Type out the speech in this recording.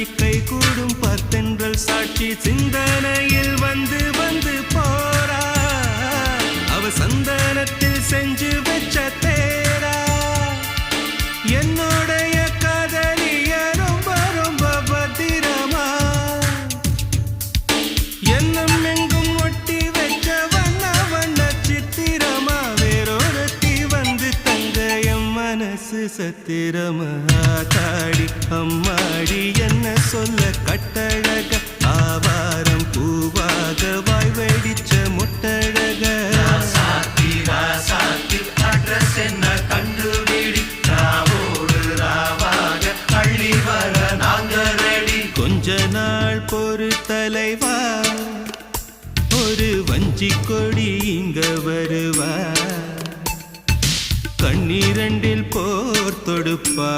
காட்சி கை கூடும் பார்த்தென்றல் சாட்சி சிந்தனையில் வந்து வந்து போறா அவ சந்தனத்தில் செஞ்சு வச்ச தேரா என்னுடைய காதலிய ரொம்ப ரொம்ப பத்திரமா என்னும் எங்கும் ஒட்டி வச்ச வண்ண வண்ண சித்திரமா வேறொருத்தி வந்து தங்க என் மனசு சத்திரமா தாடி அம்மாடி என்ன சொல்ல கட்டழக ஆவாரம் பூவாக வாய் வெடிச்ச முட்டழக அட்ரஸ் என்ன கண்டுபிடி ராவோடு ராவாக அள்ளி வர நாங்க ரெடி கொஞ்ச நாள் பொறு தலைவா ஒரு வஞ்சி கொடி இங்க வருவா கண்ணீரண்டில் போர் தொடுப்பா